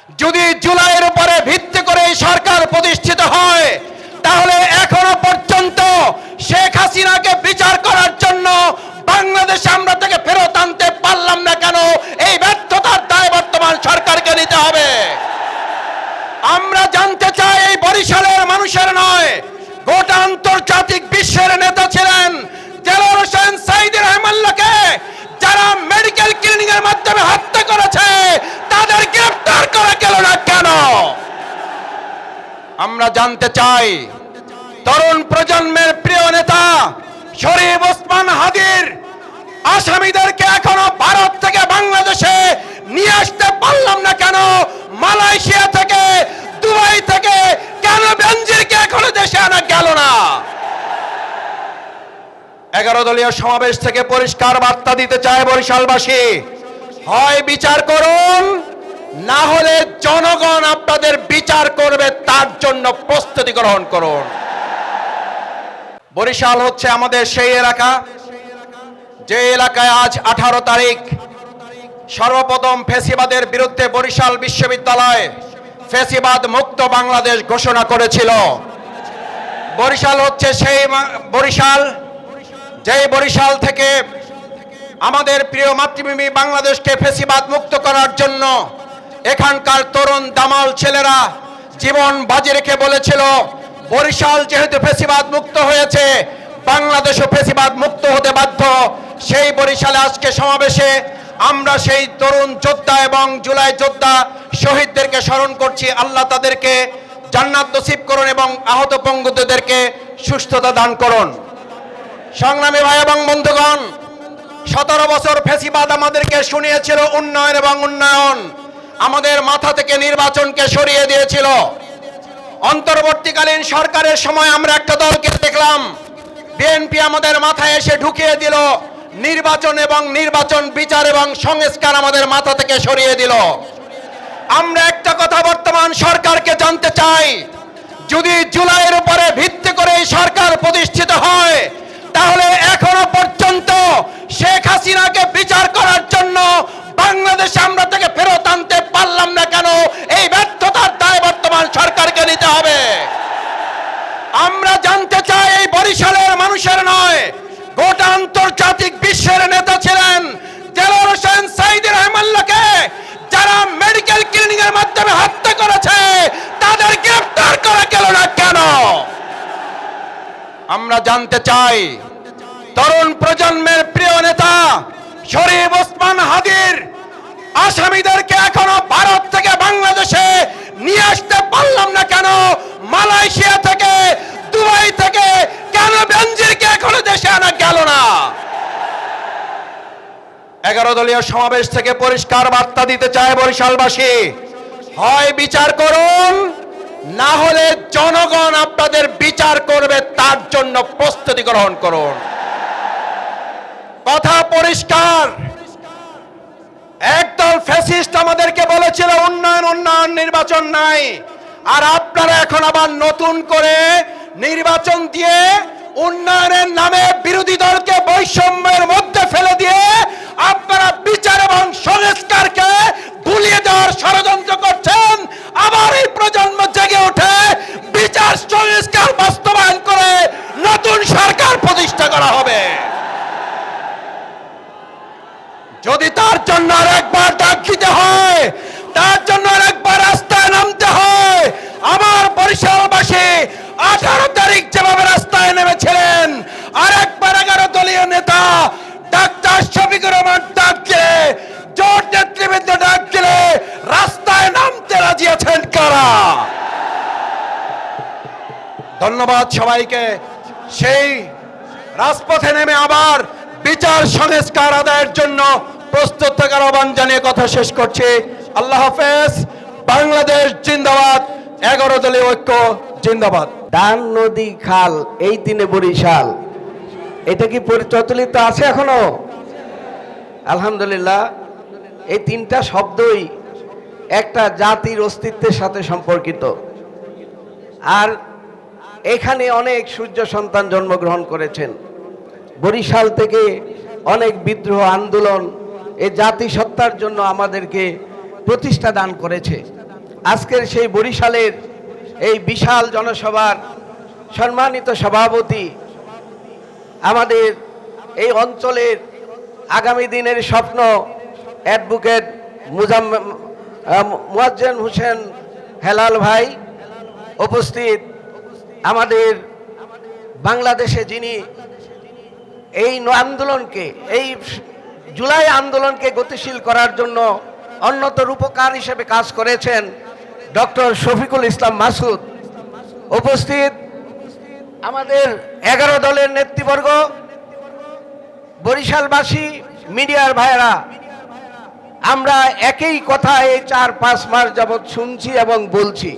যদি জুলাইয়ের উপরে ভিত্তি করে এই সরকার প্রতিষ্ঠিত হয়, তাহলে এখনো পর্যন্ত শেখ হাসিনাকে বিচার করার জন্য বাংলাদেশে আমরা তাকে ফেরত আনতে পারলাম না কেন? এই ব্যর্থতার দায় বর্তমান সরকারকে নিতে হবে। আমরা জানতে চাই, এই বরিশালের মানুষের নয়, গোটা আন্তর্জাতিক বিশ্বের নেতা ছিলেন দেলোয়ার হোসেন সাঈদী রহমাল্লাহকে যারা মেডিকেল ক্লিনিং এর মাধ্যমে হত্যা করেছে, তাদের গ্রেফতার করা গেল না কেন? আমরা জানতে চাই, তরুণ প্রজন্মের প্রিয় নেতা শরীফ ওসমান হাদির আসামিদেরকে এখনো ভারত থেকে বাংলাদেশে নিয়ে আসতে পারলাম না কেন? মালয়েশিয়া থেকে, দুবাই থেকে কেন বেনজিরকে এখনো দেশে আনা গেল না? 11 দলীয় সমাবেশ থেকে পরিষ্কার বার্তা দিতে চায় বরিশালবাসী, হয় বিচার করুন, না হলে জনগণ আপনাদের বিচার করবে, তার জন্য প্রস্তুতি গ্রহণ করুন। বরিশাল হচ্ছে আমাদের সেই এলাকা, যে এলাকায় আজ 18 তারিখ সর্বপ্রথম ফ্যাসিবাদের বিরুদ্ধে বরিশাল বিশ্ববিদ্যালয় ফ্যাসিবাদ মুক্ত বাংলাদেশ ঘোষণা করেছিল। বরিশাল হচ্ছে সেই বরিশাল, যেই বরিশাল থেকে আমাদের প্রিয় মাতৃভূমি বাংলাদেশকে ফ্যাসিবাদ মুক্ত করার জন্য এখানকার তরুণ দামাল ছেলেরা জীবন বাজি রেখে বলেছিল, বরিশাল যেহেতু ফ্যাসিবাদ মুক্ত হয়েছে, বাংলাদেশও ফ্যাসিবাদ মুক্ত হতে বাধ্য। সেই বরিশালে আজকে সমাবেশে আমরা সেই তরুণ যোদ্ধা এবং জুলাই যোদ্ধা শহীদদেরকে স্মরণ করছি। আল্লাহ তাদেরকে জান্নাত নসিব করুন এবং আহত পঙ্গুদেরকে সুস্থতা দান করুন। সংগ্রামী ভাই এবং বন্ধুগণ, 17 বছর ফ্যাসিবাদ আমাদেরকে শুনিয়েছিল উন্নয়ন এবং উন্নয়ন, আমাদের মাথা থেকে নির্বাচনকে সরিয়ে দিয়েছিল। অন্তর্বর্তীকালীন সরকারের সময় আমরা একটা দলকে দেখলাম, বিএনপি আমাদের মাথায় এসে ঢুকিয়ে দিল নির্বাচন এবং নির্বাচন বিচার এবং সংস্কার আমাদের মাথা থেকে সরিয়ে দিল। আমরা একটা কথা বর্তমান সরকারকে জানতে চাই, যদি জুলাইয়ের উপরে ভিত্তি করে এই সরকার প্রতিষ্ঠিত হয়, তাহলে এখনো পর্যন্ত শেখ হাসিনাকে বিচার করার জন্য বাংলাদেশে আমরা তাকে ফেরত আনতে পারলাম না কেন? এই ব্যর্থতার দায় বর্তমান সরকারকে নিতে হবে। আমরা জানতে চাই, এই বরিশালের মানুষের নয়, গোটা আন্তর্জাতিক বিশ্বের নেতা ছিলেন দেলোয়ার হোসেন সাঈদী রহমাল্লাহকে যারা মেডিকেল ক্লিনিং এর মাধ্যমে হত্যা করেছে, তাদের গ্রেফতার করা গেল না কেন? আমরা জানতে চাই, তরুণ প্রজন্মের প্রিয় নেতা শরীফ ওসমান হাদির আসামিদেরকে এখনো ভারত থেকে বাংলাদেশে নিয়ে আসতে পারলাম না কেন? মালয়েশিয়া থেকে, দুবাই থেকে কেন বেনজিরকে এখনো দেশে আনা গেল না? 11 দলীয় সমাবেশ থেকে পরিষ্কার বার্তা দিতে চায় বরিশালবাসী, হয় বিচার করুন, না হলে জনগণ আপনাদের বিচার করবে, তার জন্য প্রস্তুতি গ্রহণ করুন। কথা পরিষ্কার, একদল ফ্যাসিস্ট আমাদেরকে বলেছিল উন্নয়ন উন্নয়ন, নির্বাচন নাই, আর আপনারা এখন আবার নতুন করে নির্বাচন দিয়ে উন্নয়নের নামে বিরোধী দলকে বৈষম্যের মধ্যে ফেলে দিয়ে আপনারা বিচার এবং সংস্কারকে ভুলিয়ে দেওয়ার ষড়যন্ত্র করছেন। আবার এই প্রজন্ম জেগে ওঠে, বিচার সংস্কার বাস্তবায়ন করে নতুন সরকার প্রতিষ্ঠা করা হবে। যদি তার জন্য আরেকবার ডাক দিতে হয়, তার জন্য আরেকবার রাস্তায় নামতে হয়, আমার বরিশালবাসী 18 তারিখ যেভাবে রাস্তায় নেমেছিলেন, আরেকবার 11 দলীয় নেতা ডাক্তার শফিকুর রহমান ডাক দিলে, জোট নেতৃবৃন্দ ডাক দিলে রাস্তায় নামতে রাজি আছেন কারা? ধন্যবাদ সবাইকে। সেই রাজপথে নেমে আবার বিচার সংস্কার আদায়ের জন্য প্রস্তুত থাকার আহ্বান জানিয়ে কথা শেষ করছি। আল্লাহ হাফেজ। বাংলাদেশ জিন্দাবাদ। 11 দলীয় ঐক্য জিন্দাবাদ। ডান নদী খাল, এই তিনে বরিশাল, এটা কি প্রচলিত আছে এখনো? আলহামদুলিল্লাহ, এই তিনটা শব্দই একটা জাতির অস্তিত্বের সাথে সম্পর্কিত। আর এখানে অনেক সূর্য সন্তান জন্মগ্রহণ করেছেন। বরিশাল থেকে অনেক বিদ্রোহ আন্দোলন এই জাতিসত্তার জন্য আমাদেরকে প্রতিষ্ঠা দান করেছে। আজকের সেই বরিশালের এই বিশাল জনসভার সম্মানিত সভাপতি, আমাদের এই অঞ্চলের আগামী দিনের স্বপ্ন অ্যাডভোকেট মুয়াজ্জেম হোসেন হেলাল ভাই উপস্থিত, আমাদের বাংলাদেশে যিনি এই আন্দোলনকে, এই জুলাই আন্দোলনকে গতিশীল করার জন্য অন্যতম রূপকার হিসেবে কাজ করেছেন ডক্টর শফিকুল ইসলাম মাসুদ উপস্থিত, আমাদের 11 দলের নেতৃবর্গ, বরিশালবাসী, মিডিয়ার ভাইয়েরা, আমরা একই কথা এই 4-5 মাস যাবৎ শুনছি এবং বলছি।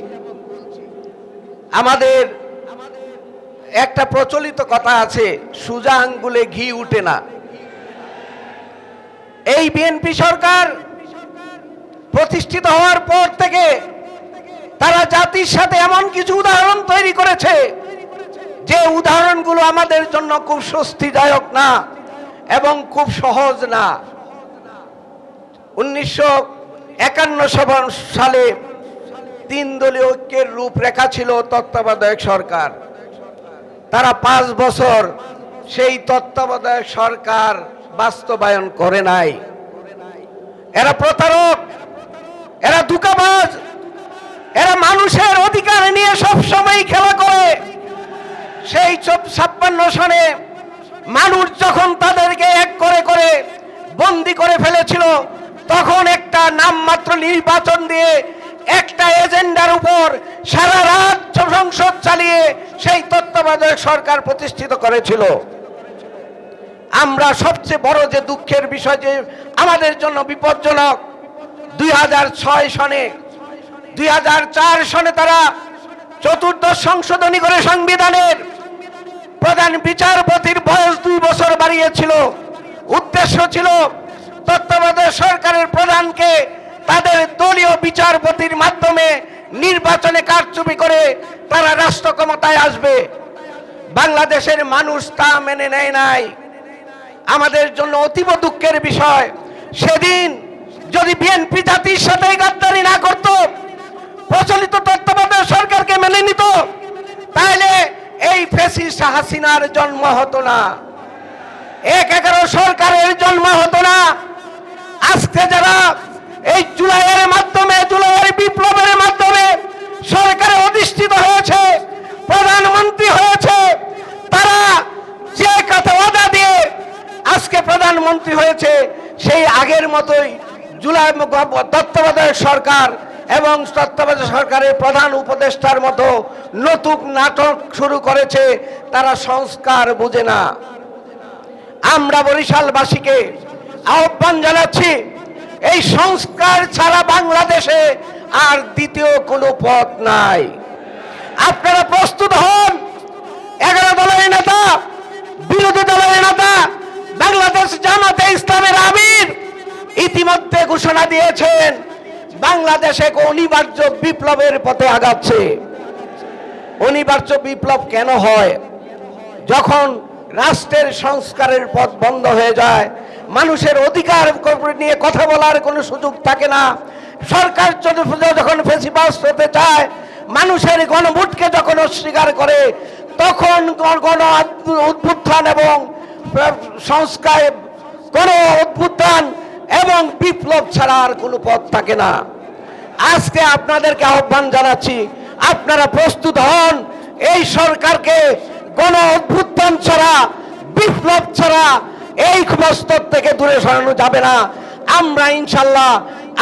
আমাদের একটা প্রচলিত কথা আছে, সোজা আঙ্গুলে ঘি উঠে না। এই বিএনপি সরকার প্রতিষ্ঠিত হওয়ার পর থেকে তারা জাতির সাথে এমন কিছু উদাহরণ তৈরি করেছে যে উদাহরণগুলো আমাদের জন্য খুব স্বস্তিদায়ক না এবং খুব সহজ না। 1951 সালে 3 দলীয় ঐক্যের রূপরেখা ছিল তত্ত্বাবধায়ক সরকার। তারা 5 বছর সেই তত্ত্বাবধায়ক সরকার বাস্তবায়ন করে নাই। এরা প্রতারক, এরা ধোঁকাবাজ, এরা মানুষের অধিকার নিয়ে সব সময় খেলা করে। সেই 56 সনে মানুষ যখন তাদেরকে এক করে করে বন্দী করে ফেলেছিল, তখন একটা নামমাত্র নির্বাচন দিয়ে একটা এজেন্ডার উপর সারা রাত সংসদ চালিয়ে সেই তত্ত্বাবধায়ক সরকার প্রতিষ্ঠিত করেছিল। আমরা সবচেয়ে বড় যে দুঃখের বিষয়, যে আমাদের জন্য বিপজ্জনক, 2006 সনে 2004 সনে তারা চতুর্দশ সংশোধনী করে সংবিধানের প্রধান বিচারপতির বয়স 2 বছর বাড়িয়েছিল। উদ্দেশ্য ছিল তত্ত্বাবধায়ক সরকারের প্রধানকে তাদের দলীয় বিচারপতির মাধ্যমে নির্বাচনে কারচুপি করে তারা রাষ্ট্র ক্ষমতায় আসবে। বাংলাদেশের মানুষ তা মেনে নেয় নাই। আমাদের জন্য অতীব দুঃখের বিষয়, সেদিন যদি বিএনপি জাতির সাথে গাদ্দারি না করত, প্রচলিত তত্ত্বাবধায়ক সরকারকে মেনে নিত, তাহলে এই ফ্যাসিস্ট হাসিনার জন্ম হতো না, 1-11 সরকারের জন্ম হতো না। আজকে যারা এই জুলাইয়ের মাধ্যমে, জুলাইয়ের বিপ্লবের মাধ্যমে সরকারে অধিষ্ঠিত হয়েছে, প্রধানমন্ত্রী হয়েছে, তারা যে কথা ওয়াদা দিয়ে আজকে প্রধানমন্ত্রী হয়েছে, সেই আগের মতোই জুলাই তত্ত্বাবধায়ক সরকার এবং তত্ত্বাবধায়ক সরকারের প্রধান উপদেষ্টার মতো নতুন নাটক শুরু করেছে। তারা সংস্কার বুঝে না। আমরা বরিশালবাসীকে আহ্বান জানাচ্ছি, এই সংস্কার ছাড়া বাংলাদেশে আর দ্বিতীয় কোনো পথ নাই। আপনারা প্রস্তুত হন। 11 দলের নেতা, বিরোধী দলের নেতা, বাংলাদেশ জামাতে ইসলামের আমির ইতিমধ্যে ঘোষণা দিয়েছেন বাংলাদেশে অনিবার্য বিপ্লবের পথে আগাচ্ছে। অনিবার্য বিপ্লব কেন হয়? যখন রাষ্ট্রের সংস্কারের পথ বন্ধ হয়ে যায়, মানুষের অধিকার নিয়ে কথা বলার কোনো সুযোগ থাকে না। সরকার যখন ফ্যাসিবাদ হতে চায়, মানুষের গণভোটকে যখন অস্বীকার করে, তখন গণ উত্থান এবং সংস্কার, গণ উত্থান এবং বিপ্লব ছাড়া আর কোনো পথ থাকে না। আজকে আপনাদেরকে আহ্বান জানাচ্ছি, আপনারা প্রস্তুত হন। এই সরকারকে গণ উত্থান ছাড়া, বিপ্লব ছাড়া এই মস্তক থেকে দূরে সরানো যাবে না। আমরা ইনশাল্লাহ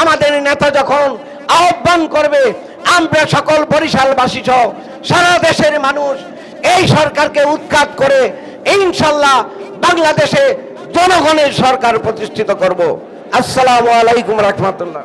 আমাদের নেতা যখন আহ্বান করবে, আমরা সকল বরিশালবাসী সহ সারা দেশের মানুষ এই সরকারকে উৎখাত করে ইনশাল্লাহ বাংলাদেশে জনগণের সরকার প্রতিষ্ঠিত করব। আসসালামু আলাইকুম রহমতুল্লাহ।